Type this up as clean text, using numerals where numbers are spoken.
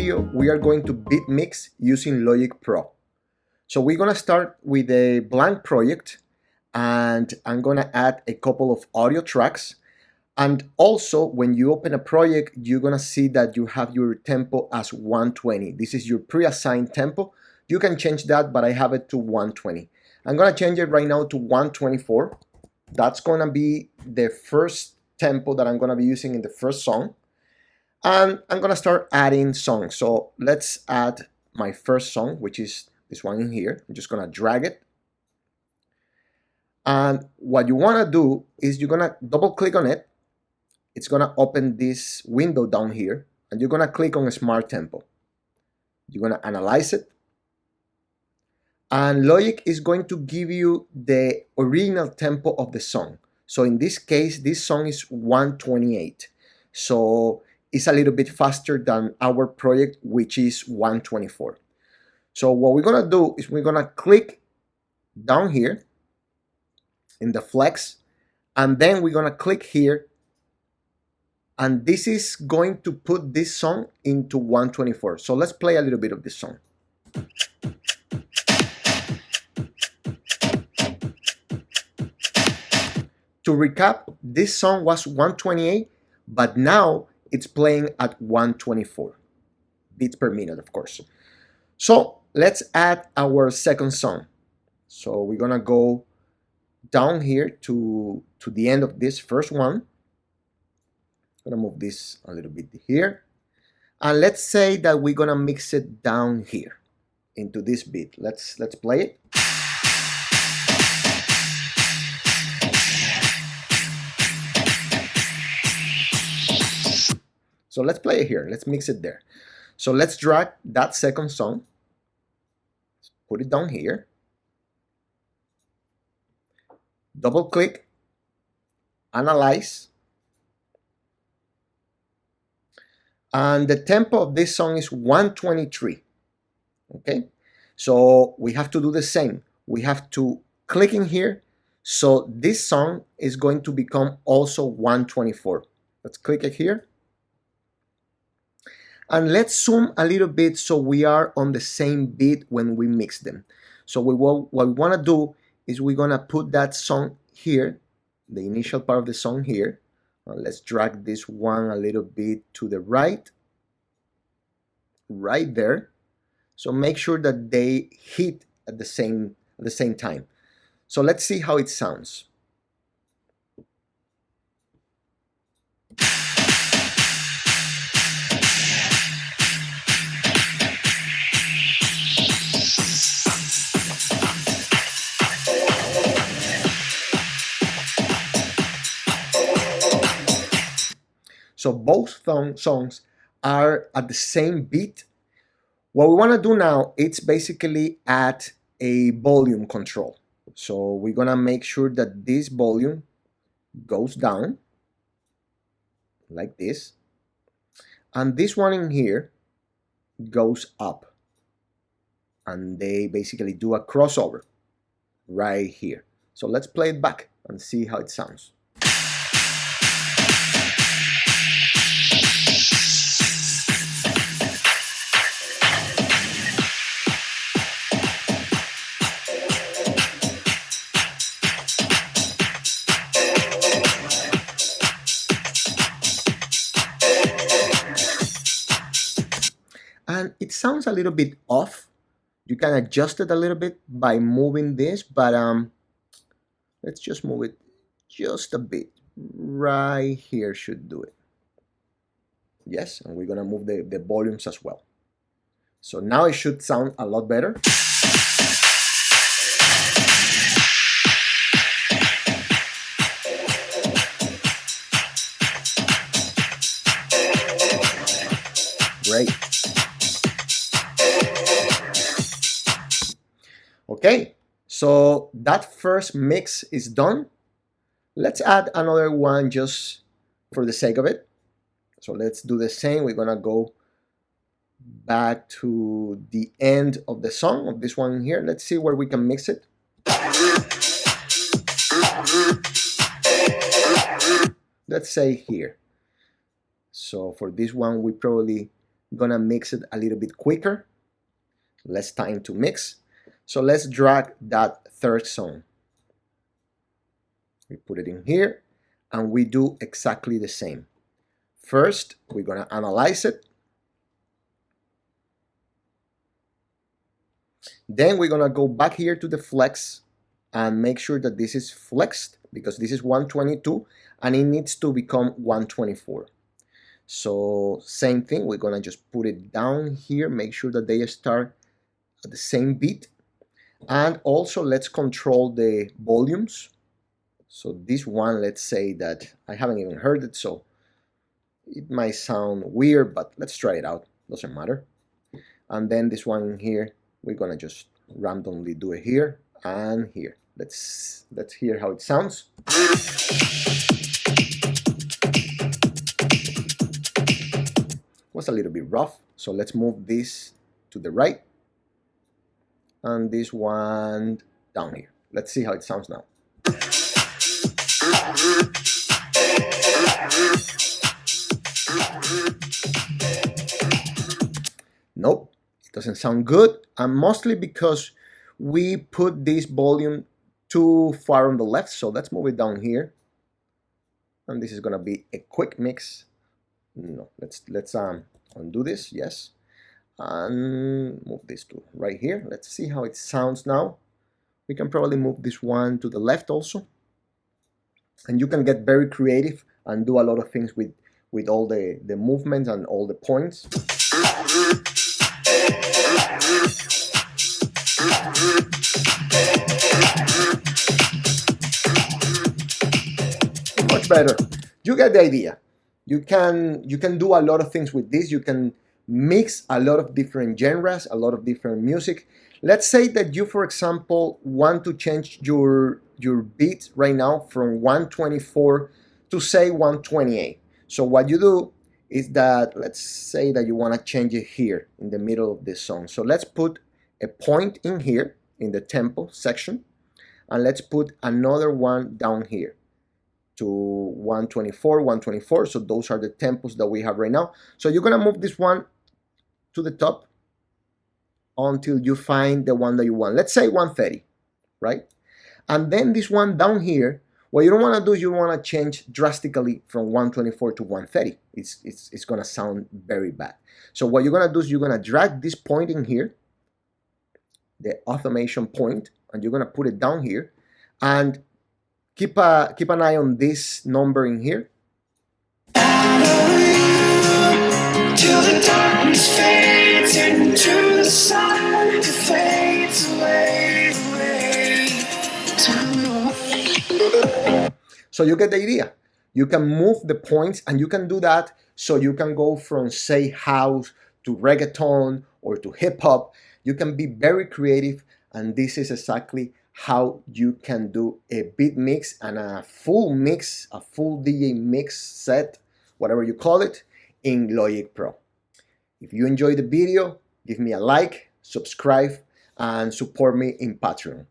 video, we are going to beat mix using Logic Pro. So we're gonna start with a blank project, and I'm gonna add a couple of audio tracks. And also, when you open a project, you're gonna see that you have your tempo as 120. This is your pre-assigned tempo. You can change that, but I have it to 120. I'm gonna change it right now to 124. That's gonna be the first tempo that I'm gonna be using in the first song. And I'm gonna start adding songs. So let's add my first song, which is this one in here. I'm just gonna drag it. And what you wanna do is you're gonna double click on it. It's gonna open this window down here, and you're gonna click on Smart Tempo. You're gonna analyze it. And Logic is going to give you the original tempo of the song. So in this case, this song is 128. So it's a little bit faster than our project, which is 124. So what we're gonna do is we're gonna click down here in the flex, and then we're gonna click here, and this is going to put this song into 124. So let's play a little bit of this song. To recap, this song was 128, but now it's playing at 124 beats per minute, of course. So let's add our second song. So we're gonna go down here to the end of this first one. I'm gonna move this a little bit here. And let's say that we're gonna mix it down here into this beat. Let's play it. So let's play it here. Let's mix it there. So let's drag that second song, put it down here, double click, analyze, and the tempo of this song is 123. Okay, so we have to do the same. We have to click in here, so this song is going to become also 124. Let's click it here. And let's zoom a little bit so we are on the same beat when we mix them. So what we want to do is we're going to put that song here, the initial part of the song here. Let's drag this one a little bit to the right there. So make sure that they hit at the same time. So let's see how it sounds. So both songs are at the same beat. What we want to do now, it's basically add a volume control. So we're gonna make sure that this volume goes down like this, and this one in here goes up, and they basically do a crossover right here. So let's play it back and see how it sounds. And it sounds a little bit off. You can adjust it a little bit by moving this, but let's just move it just a bit. Right here should do it. Yes, and we're gonna move the volumes as well. So now it should sound a lot better. Great. Okay, so that first mix is done. Let's add another one just for the sake of it. So let's do the same. We're gonna go back to the end of the song of this one here. Let's see where we can mix it. Let's say here. So for this one, we probably gonna mix it a little bit quicker, less time to mix. So let's drag that third song. We put it in here and we do exactly the same. First, we're gonna analyze it. Then we're gonna go back here to the flex and make sure that this is flexed because this is 122 and it needs to become 124. So same thing, we're gonna just put it down here, make sure that they start at the same beat. And also let's control the volumes. So this one, let's say that I haven't even heard it, so it might sound weird, but let's try it out, doesn't matter. And then this one here, we're gonna just randomly do it here and here. Let's hear how it sounds. Was a little bit rough, so let's move this to the right and this one down here. Let's see how it sounds now. Nope, it doesn't sound good, and mostly because we put this volume too far on the left. So let's move it down here, and this is gonna be a quick mix. No, let's undo this, yes, and move this to right here. Let's see how it sounds now. We can probably move this one to the left also, and you can get very creative and do a lot of things with all the movements and all the points. Much better. You get the idea. You can do a lot of things with this. You can mix a lot of different genres, a lot of different music. Let's say that you, for example, want to change your beat right now from 124 to say 128. So what you do is that, let's say that you want to change it here in the middle of this song. So let's put a point in here in the tempo section, and let's put another one down here to 124, 124. So those are the tempos that we have right now. So you're gonna move this one to the top until you find the one that you want. Let's say 130, right? And then this one down here, what you don't want to do is you want to change drastically from 124 to 130. It's going to sound very bad. So what you're going to do is you're going to drag this point in here, the automation point, and you're going to put it down here, and keep an eye on this number in here. Till the darkness fades into the sun, fades away. So you get the idea. You can move the points, and you can do that so you can go from, say, house to reggaeton or to hip hop. You can be very creative, and this is exactly how you can do a beat mix and a full mix, a full DJ mix set, whatever you call it, in Logic Pro. If you enjoyed the video, give me a like, subscribe, and support me in Patreon.